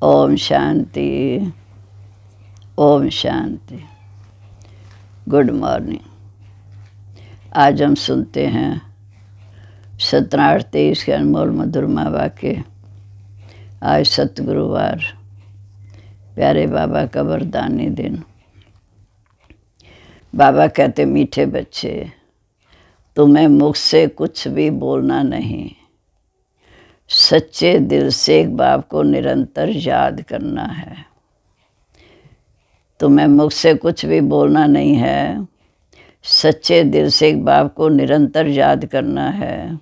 Om Shanti, Om Shanti. Good morning. आज हम सुनते हैं 17-23 के अनमोल मधुरमा वाक्य। आज सतगुरुवार, प्यारे बाबा का वरदानी दिन। बाबा कहते, मीठे बच्चे, तुम्हें मुख से कुछ भी बोलना नहीं, सच्चे दिल से एक बाप को निरंतर याद करना है। तुम्हें मुख से कुछ भी बोलना नहीं है, सच्चे दिल से एक बाप को निरंतर याद करना है।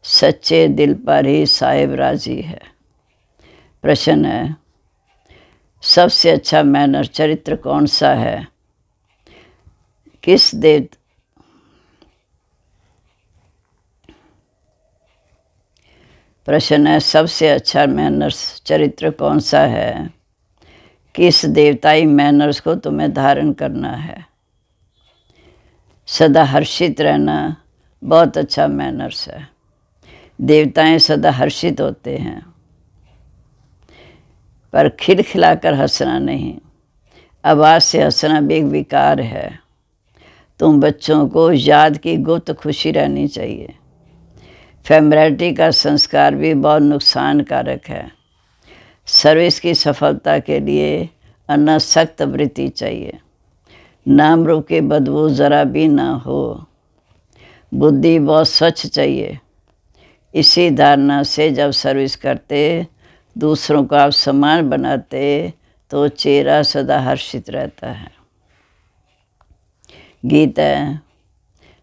सच्चे दिल पर ही साहिब राजी है। प्रश्न है, सबसे अच्छा मैनर चरित्र कौन सा है? किस देव प्रश्न है, सबसे अच्छा मैनर्स चरित्र कौन सा है? किस देवताई मैनर्स को तुम्हें धारण करना है? सदा हर्षित रहना बहुत अच्छा मैनर्स है। देवताएं सदा हर्षित होते हैं, पर खिलखिलाकर हंसना नहीं। आवाज़ से हंसना भी एक विकार है। तुम बच्चों को याद की गुप्त खुशी रहनी चाहिए। फैमिलियरिटी का संस्कार भी बहुत नुकसानकारक है। सर्विस की सफलता के लिए अनासक्त वृत्ति चाहिए। नाम रूप की बदबू ज़रा भी ना हो। बुद्धि बहुत स्वच्छ चाहिए। इसी धारणा से जब सर्विस करते, दूसरों को आप समान बनाते, तो चेहरा सदा हर्षित रहता है। गीत है,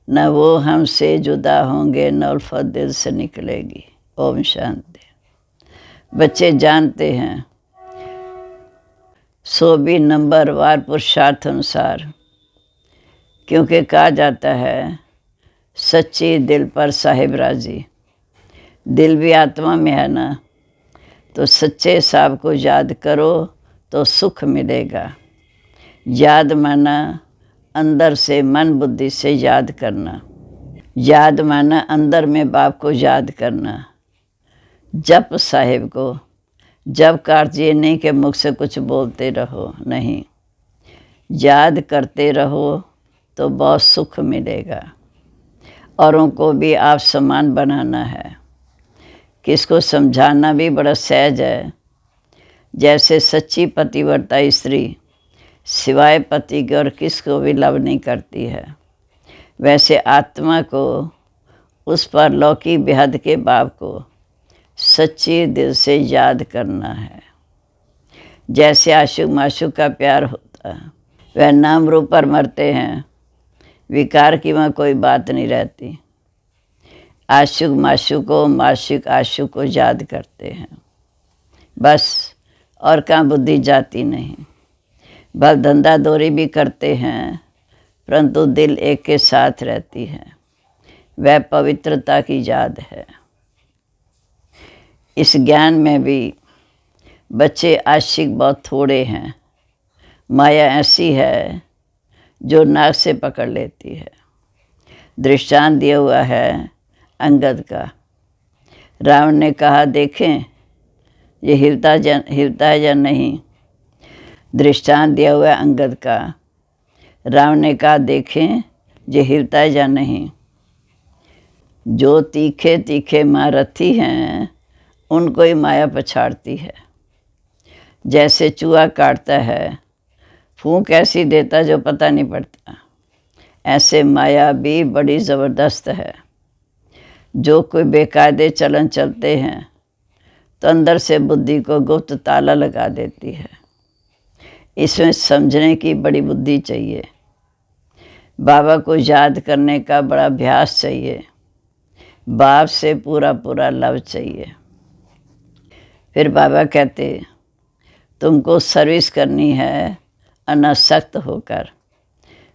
न वो हमसे जुदा होंगे, न उल्फत दिल से निकलेगी। ओम शांति। बच्चे जानते हैं, सो भी नंबर वार पुरुषार्थ अनुसार, क्योंकि कहा जाता है सच्ची दिल पर साहिब राजी। दिल भी आत्मा में है ना, तो सच्चे साहब को याद करो तो सुख मिलेगा। याद माना अंदर से, मन बुद्धि से याद करना। याद माना अंदर में बाप को याद करना। जप साहिब को। जब कार्य ये नहीं कि मुख से कुछ बोलते रहो, नहीं, याद करते रहो तो बहुत सुख मिलेगा। औरों को भी आप समान बनाना है। किसको समझाना भी बड़ा सहज है। जैसे सच्ची पतिव्रता स्त्री सिवाय पति के और किसको भी लव नहीं करती है, वैसे आत्मा को, उस पर लौकी बेहद के बाप को सच्ची दिल से याद करना है। जैसे आशुक माशुक का प्यार होता है, वह नाम रूप पर मरते हैं, विकार की वहाँ कोई बात नहीं रहती। आशुक माशुक को, माशुक आशुक को याद करते हैं बस, और कहाँ बुद्धि जाती नहीं। भल धंधा दौरी भी करते हैं, परंतु दिल एक के साथ रहती है। वह पवित्रता की याद है। इस ज्ञान में भी बच्चे आशिक बहुत थोड़े हैं। माया ऐसी है जो नाक से पकड़ लेती है। दृष्टांत दिया हुआ है अंगद का। रावण ने कहा, देखें ये हिलता है या नहीं। दृष्टांत दिया हुआ है अंगद का। रावण ने कहा, देखें ये हिलता है या नहीं। जो तीखे तीखे महारथी हैं, उनको ही माया पछाड़ती है। जैसे चूहा काटता है, फूंक ऐसी देता जो पता नहीं पड़ता, ऐसे माया भी बड़ी ज़बरदस्त है। जो कोई बेकायदे चलन चलते हैं, तो अंदर से बुद्धि को गुप्त ताला लगा देती है। इसमें समझने की बड़ी बुद्धि चाहिए। बाबा को याद करने का बड़ा अभ्यास चाहिए। बाप से पूरा पूरा लव चाहिए। फिर बाबा कहते, तुमको सर्विस करनी है अनासक्त होकर।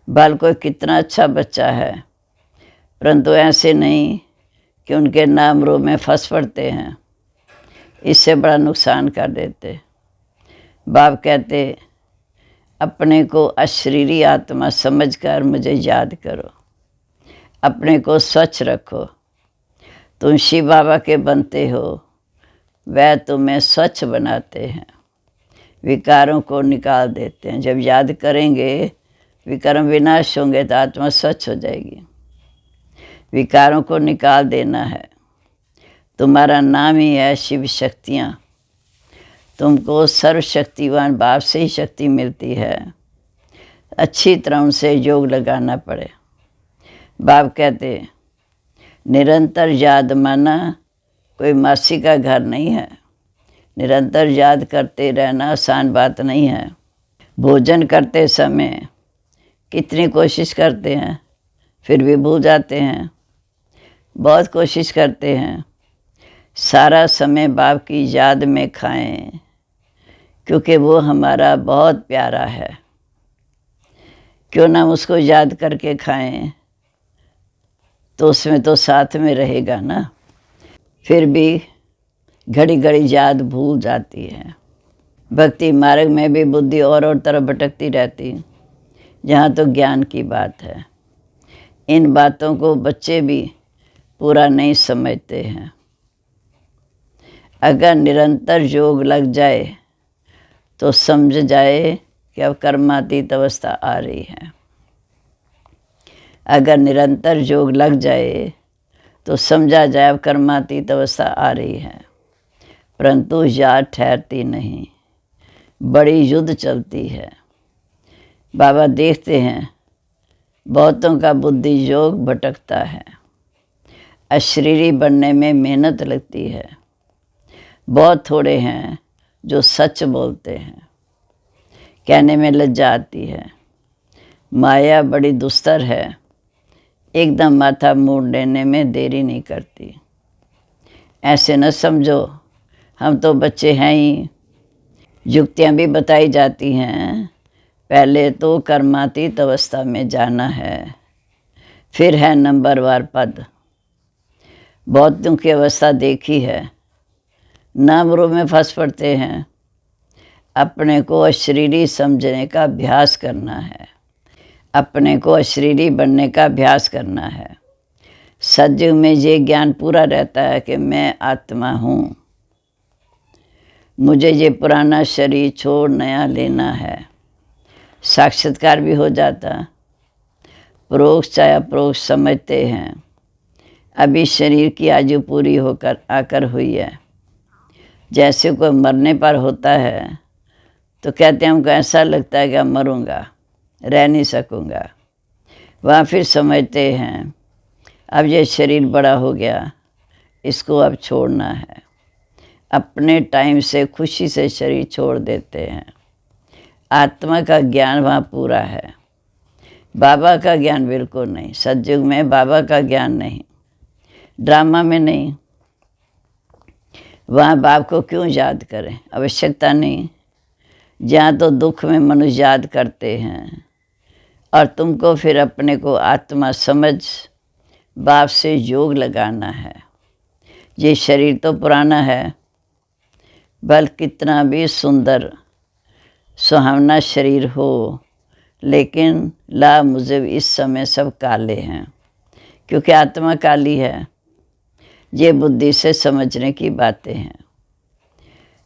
भल कोई कितना अच्छा बच्चा है, परंतु ऐसे नहीं कि उनके नाम रूप में फंस पड़ते हैं। इससे बड़ा नुकसान कर देते। बाप कहते, अपने को अशरीरी आत्मा समझकर मुझे याद करो। अपने को स्वच्छ रखो। तुम शिव बाबा के बनते हो, वह तुम्हें स्वच्छ बनाते हैं। विकारों को निकाल देते हैं। जब याद करेंगे विकर्म विनाश होंगे तो आत्मा स्वच्छ हो जाएगी। विकारों को निकाल देना है। तुम्हारा नाम ही है शिव शक्तियाँ। तुमको सर्वशक्तिवान बाप से ही शक्ति मिलती है। अच्छी तरह उनसे योग लगाना पड़े। बाप कहते निरंतर याद माना कोई मासी का घर नहीं है। निरंतर याद करते रहना आसान बात नहीं है। भोजन करते समय कितनी कोशिश करते हैं, फिर भी भूल जाते हैं। बहुत कोशिश करते हैं सारा समय बाप की याद में खाएं, क्योंकि वो हमारा बहुत प्यारा है। क्यों ना उसको याद करके खाएं, तो उसमें तो साथ में रहेगा ना। फिर भी घड़ी घड़ी याद भूल जाती है। भक्ति मार्ग में भी बुद्धि और तरफ भटकती रहती। यहाँ तो ज्ञान की बात है। इन बातों को बच्चे भी पूरा नहीं समझते हैं। अगर निरंतर योग लग जाए तो समझ जाए कि अब कर्मातीत अवस्था आ रही है। अगर निरंतर योग लग जाए तो समझा जाए अब कर्मातीत अवस्था आ रही है। परंतु याद ठहरती नहीं, बड़ी युद्ध चलती है। बाबा देखते हैं बहुतों का बुद्धि योग भटकता है। अशरीरी बनने में मेहनत लगती है। बहुत थोड़े हैं जो सच बोलते हैं। कहने में लज्जा आती है। माया बड़ी दुस्तर है, एकदम माथा मोड़ लेने में देरी नहीं करती। ऐसे न समझो हम तो बच्चे हैं ही। युक्तियाँ भी बताई जाती हैं। पहले तो कर्मातीत अवस्था में जाना है, फिर है नंबरवार पद। बहुतों की अवस्था देखी है, नामरों में फंस पड़ते हैं। अपने को अशरीरी समझने का अभ्यास करना है। अपने को अशरीरी बनने का अभ्यास करना है। सतयुग में ये ज्ञान पूरा रहता है कि मैं आत्मा हूँ। मुझे ये पुराना शरीर छोड़ नया लेना है। साक्षात्कार भी हो जाता। परोक्ष चाहे अपरोक्ष समझते हैं। अभी शरीर की आयु पूरी होकर आकर हुई है। जैसे कोई मरने पर होता है तो कहते हैं हमको ऐसा लगता है कि अब मरूंगा, रह नहीं सकूंगा। वहाँ फिर समझते हैं अब ये शरीर बड़ा हो गया, इसको अब छोड़ना है। अपने टाइम से खुशी से शरीर छोड़ देते हैं। आत्मा का ज्ञान वहाँ पूरा है। बाबा का ज्ञान बिल्कुल नहीं। सतयुग में बाबा का ज्ञान नहीं, ड्रामा में नहीं। वहाँ बाप को क्यों याद करें, आवश्यकता नहीं। जहाँ तो दुख में मनुष्य याद करते हैं। और तुमको फिर अपने को आत्मा समझ बाप से योग लगाना है। ये शरीर तो पुराना है, बल कितना भी सुंदर सुहावना शरीर हो, लेकिन ला मुझे इस समय सब काले हैं, क्योंकि आत्मा काली है। ये बुद्धि से समझने की बातें हैं।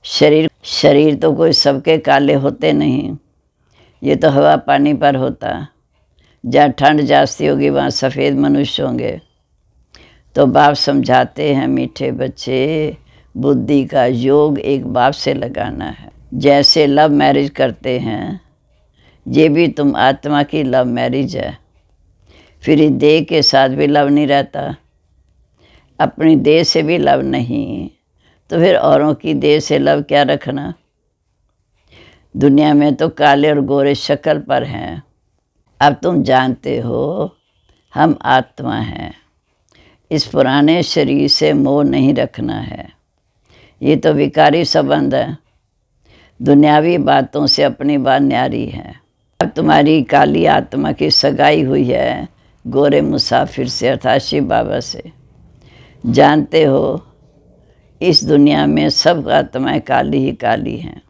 शरीर तो कोई सबके काले होते नहीं। ये तो हवा पानी पर होता। जहाँ ठंड जास्ती होगी वहाँ सफ़ेद मनुष्य होंगे। तो बाप समझाते हैं मीठे बच्चे, बुद्धि का योग एक बाप से लगाना है। जैसे लव मैरिज करते हैं, ये भी तुम आत्मा की लव मैरिज है। फिर इस देह के साथ भी लव नहीं रहता, अपनी देह से भी लव नहीं, तो फिर औरों की देह से लव क्या रखना। दुनिया में तो काले और गोरे शक्ल पर हैं। अब तुम जानते हो हम आत्मा हैं। इस पुराने शरीर से मोह नहीं रखना है। ये तो विकारी संबंध है। दुनियावी बातों से अपनी बात न्यारी है। अब तुम्हारी काली आत्मा की सगाई हुई है गोरे मुसाफिर से, अर्थात शिव बाबा से। जानते हो इस दुनिया में सब आत्माएं काली ही काली हैं।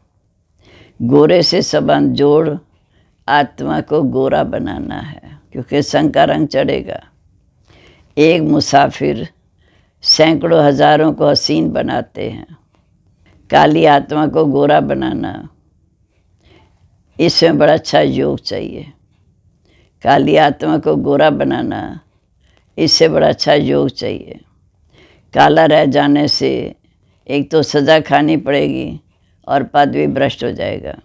गोरे से संबंध जोड़ आत्मा को गोरा बनाना है, क्योंकि संग का रंग चढ़ेगा। एक मुसाफिर सैकड़ों हजारों को हसीन बनाते हैं। काली आत्मा को गोरा बनाना इसमें बड़ा अच्छा योग चाहिए। काली आत्मा को गोरा बनाना, इससे बड़ा अच्छा योग चाहिए। काला रह जाने से एक तो सज़ा खानी पड़ेगी और पद भी भ्रष्ट हो जाएगा।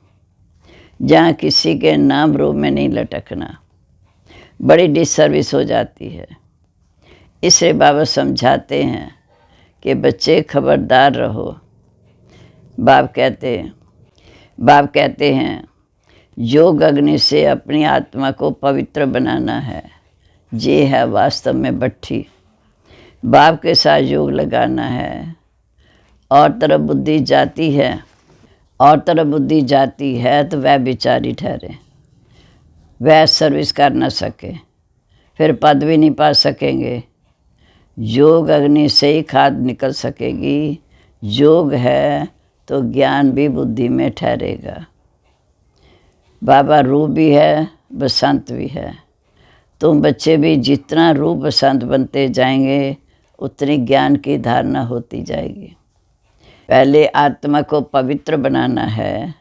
जहाँ किसी के नाम रूप में नहीं लटकना, बड़ी डिसर्विस हो जाती है। इसलिए बाबा समझाते हैं कि बच्चे खबरदार रहो। बाप कहते हैं योग अग्नि से अपनी आत्मा को पवित्र बनाना है। ये है वास्तव में भट्ठी। बाप के साथ योग लगाना है। और तरफ बुद्धि जाती है तो वह बेचारी ठहरे। वह सर्विस कर ना सके, फिर पद भी नहीं पा सकेंगे। योग अग्नि से ही खाद निकल सकेगी। योग है तो ज्ञान भी बुद्धि में ठहरेगा। बाबा रूप भी है, बसंत भी है। तुम बच्चे भी जितना रूप बसंत बनते जाएंगे उतनी ज्ञान की धारणा होती जाएगी। पहले आत्मा को पवित्र बनाना है।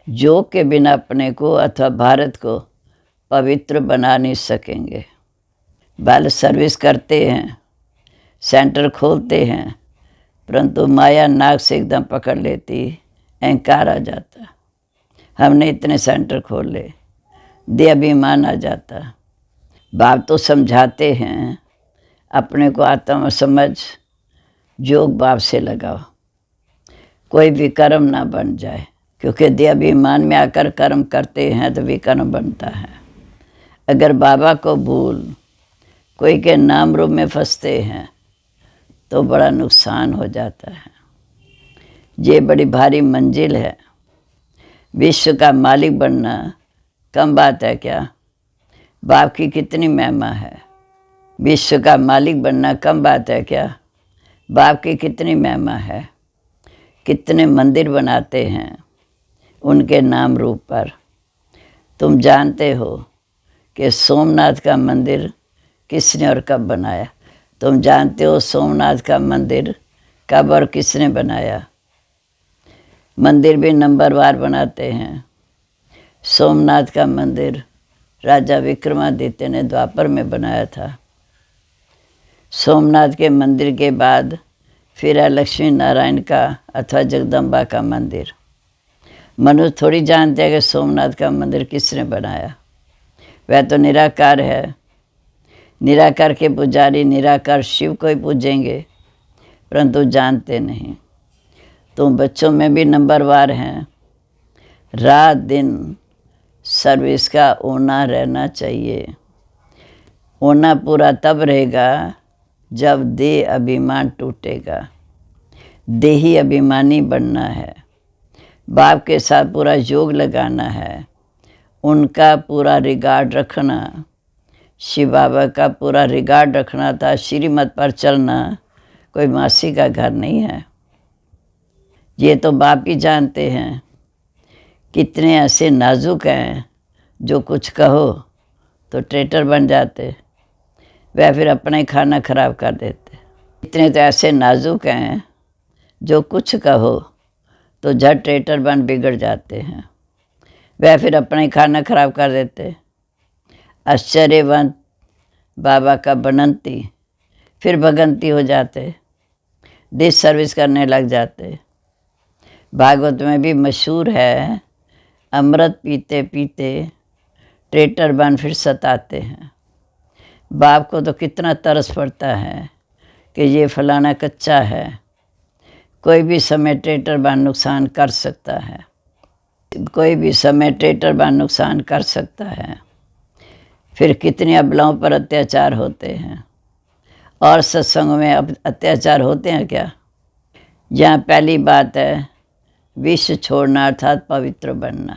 योग के बिना अपने को अथवा भारत को पवित्र बना नहीं सकेंगे। बाल सर्विस करते हैं, सेंटर खोलते हैं, परंतु माया नाक से एकदम पकड़ लेती, अहंकार आ जाता। हमने इतने सेंटर खोले, देहाभिमान आ जाता। बाप तो समझाते हैं अपने को आत्मा समझ, योग बाप से लगाओ, कोई विकर्म ना बन जाए। क्योंकि देहाभिमान में आकर कर्म करते हैं तो विकर्म बनता है। अगर बाबा को भूल कोई के नाम रूप में फंसते हैं तो बड़ा नुकसान हो जाता है। ये बड़ी भारी मंजिल है। विश्व का मालिक बनना कम बात है क्या? बाप की कितनी महिमा है। विश्व का मालिक बनना कम बात है क्या? बाप की कितनी महिमा है। कितने मंदिर बनाते हैं उनके नाम रूप पर। तुम जानते हो कि सोमनाथ का मंदिर किसने और कब बनाया? तुम जानते हो सोमनाथ का मंदिर कब और किसने बनाया? मंदिर भी नंबरवार बनाते हैं। सोमनाथ का मंदिर राजा विक्रमादित्य ने द्वापर में बनाया था। सोमनाथ के मंदिर के बाद फिर है लक्ष्मी नारायण का अथवा जगदम्बा का मंदिर। मनुष्य थोड़ी जानते हैं कि सोमनाथ का मंदिर किसने बनाया। वह तो निराकार है। निराकार के पुजारी निराकार शिव को ही पूजेंगे, परंतु जानते नहीं। तुम बच्चों में भी नंबरवार हैं। रात दिन सर्विस का होना रहना चाहिए। होना पूरा तब रहेगा जब देह अभिमान टूटेगा। देही अभिमानी बनना है। बाप के साथ पूरा योग लगाना है। उनका पूरा रिगार्ड रखना, शिव बाबा का पूरा रिगार्ड रखना था। श्रीमत पर चलना कोई मासी का घर नहीं है। ये तो बाप ही जानते हैं। कितने ऐसे नाजुक हैं जो कुछ कहो तो ट्रेटर बन जाते, वह फिर अपना ही खाना खराब कर देते। इतने तो ऐसे नाजुक हैं जो कुछ कहो तो झट ट्रेटर बन बिगड़ जाते हैं, वह फिर अपना ही खाना खराब कर देते। आश्चर्यवंत बाबा का बनंती फिर भगंती हो जाते, डिस सर्विस करने लग जाते। भागवत में भी मशहूर है, अमृत पीते पीते ट्रेटर बन फिर सताते हैं। बाप को तो कितना तरस पड़ता है कि ये फलाना कच्चा है, कोई भी समय ट्रेटर बन नुकसान कर सकता है। कोई भी समय ट्रेटर बन नुकसान कर सकता है। फिर कितने अबलाओं पर अत्याचार होते हैं। और सत्संगों में अब अत्याचार होते हैं क्या? यहाँ पहली बात है विष छोड़ना अर्थात पवित्र बनना।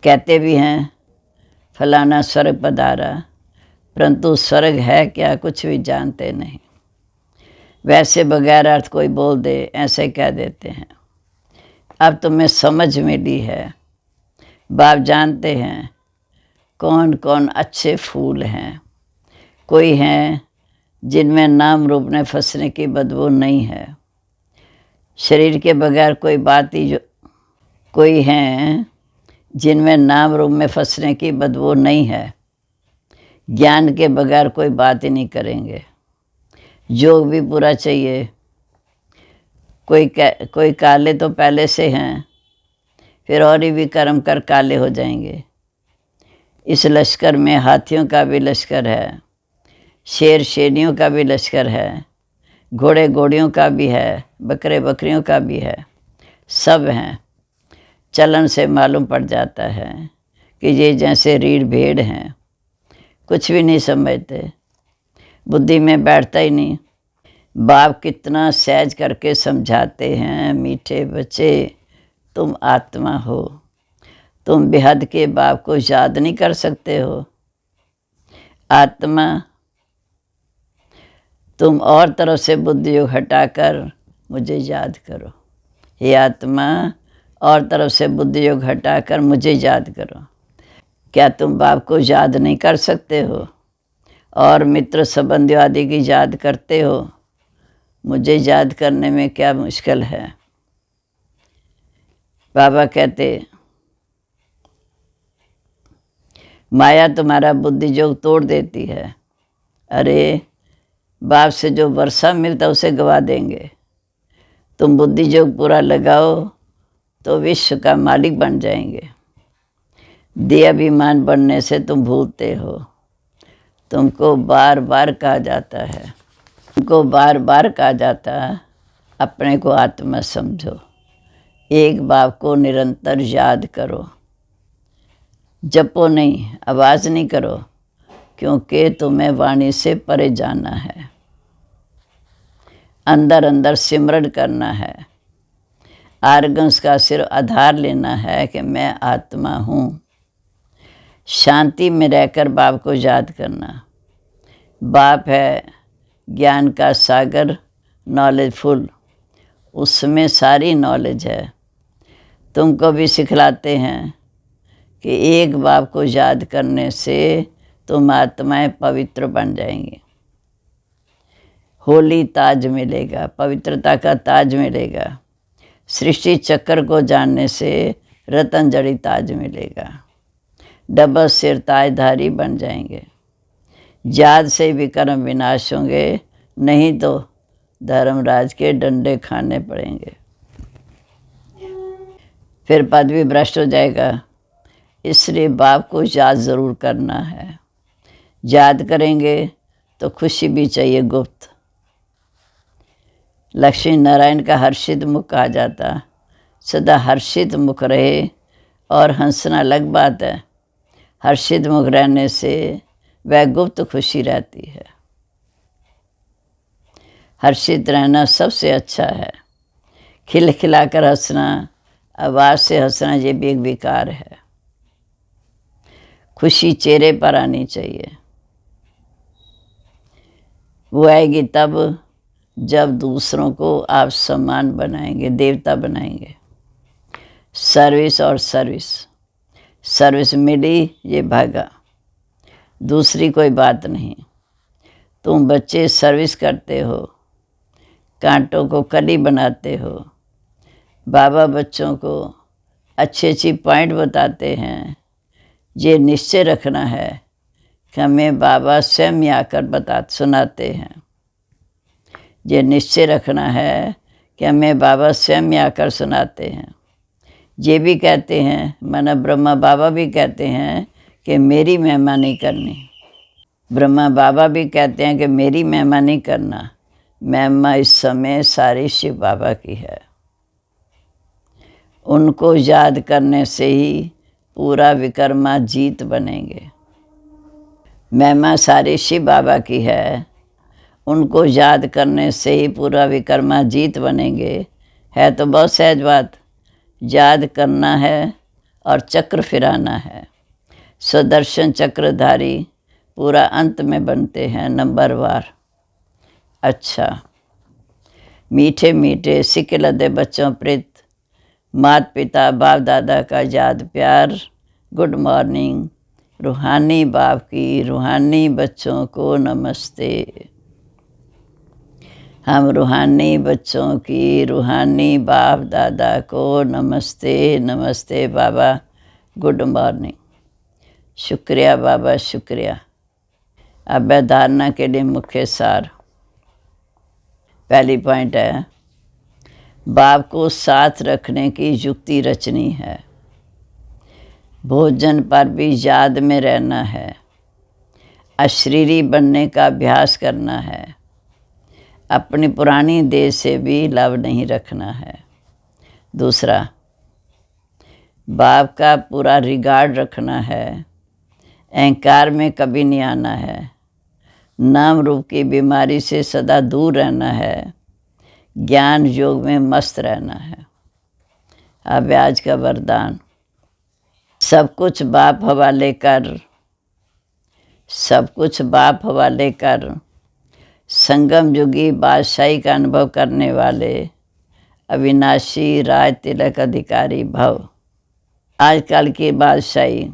कहते भी हैं फलाना स्वर्ग पधारा, परंतु स्वर्ग है क्या कुछ भी जानते नहीं। वैसे बगैर अर्थ कोई बोल दे ऐसे कह देते हैं। अब तुम्हें समझ मिली है। बाप जानते हैं कौन कौन अच्छे फूल हैं। कोई हैं जिनमें नाम रूप में फंसने की बदबू नहीं है। शरीर के बगैर कोई बात ही कोई हैं जिनमें नाम रूप में फंसने की बदबू नहीं है, ज्ञान के बगैर कोई बात ही नहीं करेंगे। योग भी पूरा चाहिए। कोई काले तो पहले से हैं, फिर और ही भी कर्म कर काले हो जाएंगे। इस लश्कर में हाथियों का भी लश्कर है, शेर शेरनियों का भी लश्कर है, घोड़े घोड़ियों का भी है, बकरे बकरियों का भी है, सब हैं। चलन से मालूम पड़ जाता है कि ये जैसे रीढ़ भेड़ हैं, कुछ भी नहीं समझते, बुद्धि में बैठता ही नहीं। बाप कितना सहज करके समझाते हैं, मीठे बच्चे तुम आत्मा हो, तुम बेहद के बाप को याद नहीं कर सकते हो। आत्मा, तुम और तरफ से बुद्धि योग हटाकर मुझे याद करो। हे आत्मा, और तरफ से बुद्धि योग हटाकर मुझे याद करो। क्या तुम बाप को याद नहीं कर सकते हो और मित्र संबंधियों आदि की याद करते हो? मुझे याद करने में क्या मुश्किल है? बाबा कहते, माया तुम्हारा बुद्धि योग तोड़ देती है। अरे, बाप से जो वर्षा मिलता उसे गवा देंगे। तुम बुद्धि योग पूरा लगाओ तो विश्व का मालिक बन जाएंगे। देहाभिमान बनने से तुम भूलते हो। तुमको बार बार कहा जाता है, अपने को आत्मा समझो, एक बाप को निरंतर याद करो। जपो नहीं, आवाज़ नहीं करो, क्योंकि तुम्हें वाणी से परे जाना है। अंदर अंदर सिमरण करना है। आर्गन्स का सिर्फ आधार लेना है कि मैं आत्मा हूँ। शांति में रहकर बाप को याद करना। बाप है ज्ञान का सागर, नॉलेजफुल, उसमें सारी नॉलेज है। तुमको भी सिखलाते हैं कि एक बाप को याद करने से तुम आत्माएं पवित्र बन जाएंगी। होली ताज मिलेगा, पवित्रता का ताज मिलेगा। सृष्टि चक्र को जानने से रतन जड़ी ताज मिलेगा। डबल सिर ताजधारी बन जाएंगे। याद से भी कर्म विनाश होंगे, नहीं तो धर्मराज के डंडे खाने पड़ेंगे। फिर पद भी भ्रष्ट हो जाएगा। इसलिए बाप को याद ज़रूर करना है। याद करेंगे तो खुशी भी चाहिए गुप्त। लक्ष्मी नारायण का हर्षित मुख कहा जाता। सदा हर्षित मुख रहे, और हंसना अलग बात है। हर्षित मुख रहने से वह गुप्त खुशी रहती है। हर्षित रहना सबसे अच्छा है। खिलखिलाकर हंसना, आवाज़ से हंसना, ये भी एक विकार है। खुशी चेहरे पर आनी चाहिए। वो आएगी तब जब दूसरों को आप सम्मान बनाएंगे, देवता बनाएंगे। सर्विस और सर्विस मिली, ये भागा, दूसरी कोई बात नहीं। तुम बच्चे सर्विस करते हो, कांटों को कली बनाते हो। बाबा बच्चों को अच्छी पॉइंट बताते हैं। ये निश्चय रखना है कि हमें बाबा स्वयं आकर सुनाते हैं। ये निश्चय रखना है कि हमें बाबा स्वयं आकर सुनाते हैं। ये भी कहते हैं, माना ब्रह्मा बाबा भी कहते हैं कि मेरी महिमा नहीं करनी। ब्रह्मा बाबा भी कहते हैं कि मेरी महिमा नहीं करना। महिमा इस समय सारी शिव बाबा की है। उनको याद करने से ही पूरा विकर्मा जीत बनेंगे। महिमा सारी शिव बाबा की है। उनको याद करने से ही पूरा विकर्मा जीत बनेंगे। है तो बहुत सहज बात। याद करना है और चक्र फिराना है। सुदर्शन चक्रधारी पूरा अंत में बनते हैं, नंबर वार। अच्छा, मीठे मीठे सिक्के लदे बच्चों प्रीत, माता पिता बाप दादा का याद प्यार। Good morning. रूहानी बाप की रूहानी बच्चों को नमस्ते। हम रूहानी बच्चों की रूहानी बाप दादा को नमस्ते। नमस्ते बाबा, गुड मॉर्निंग। शुक्रिया बाबा, शुक्रिया। अभ्यास धारणा के लिए मुख्य सार। पहली पॉइंट है, बाप को साथ रखने की युक्ति रचनी है। भोजन पर भी याद में रहना है। अशरीरी बनने का अभ्यास करना है। अपनी पुरानी देह से भी लव नहीं रखना है। दूसरा, बाप का पूरा रिगार्ड रखना है। अहंकार में कभी नहीं आना है। नाम रूप की बीमारी से सदा दूर रहना है। ज्ञान योग में मस्त रहना है। अब आज का वरदान, सब कुछ बाप हवाले कर, सब कुछ बाप हवाले कर, संगम युगी बादशाही का अनुभव करने वाले अविनाशी राज तिलक अधिकारी भव। आजकल की बादशाही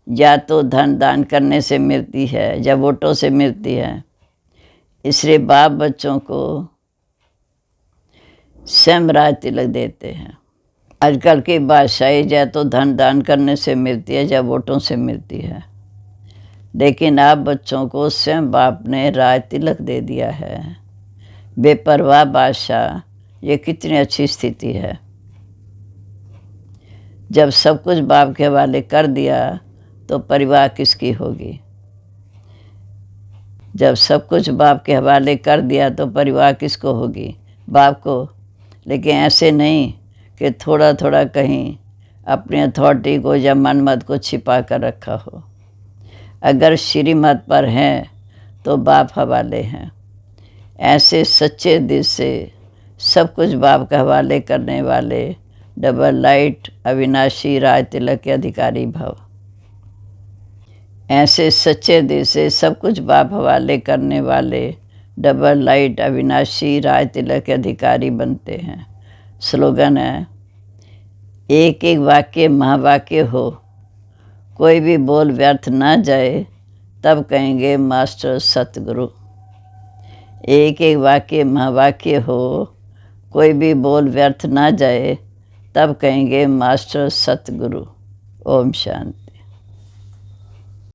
या तो धन दान करने से मिलती है या वोटों से मिलती है, इसलिए बाप बच्चों को स्वयं राज तिलक देते हैं। आजकल की बादशाही या तो धन दान करने से मिलती है या वोटों से मिलती है, लेकिन आप बच्चों को स्वयं बाप ने राज तिलक दे दिया है। बेपरवाह बादशाह, ये कितनी अच्छी स्थिति है। जब सब कुछ बाप के हवाले कर दिया तो परिवार किसकी होगी। जब सब कुछ बाप के हवाले कर दिया तो परिवार किसको होगी, बाप को। लेकिन ऐसे नहीं कि थोड़ा थोड़ा कहीं अपनी अथॉरिटी को या मनमत को छिपा कर रखा हो। अगर श्रीमत पर हैं तो बाप हवाले हैं। ऐसे सच्चे दिल से सब कुछ बाप के हवाले करने वाले डबल लाइट अविनाशी राज तिलक के अधिकारी भव। ऐसे सच्चे दिल से सब कुछ बाप हवाले करने वाले डबल लाइट अविनाशी राज तिलक के अधिकारी बनते हैं। स्लोगन है, एक एक वाक्य महावाक्य हो, कोई भी बोल व्यर्थ ना जाए, तब कहेंगे मास्टर सतगुरु। एक एक वाक्य महावाक्य हो, कोई भी बोल व्यर्थ ना जाए, तब कहेंगे मास्टर सतगुरु। ओम शांति।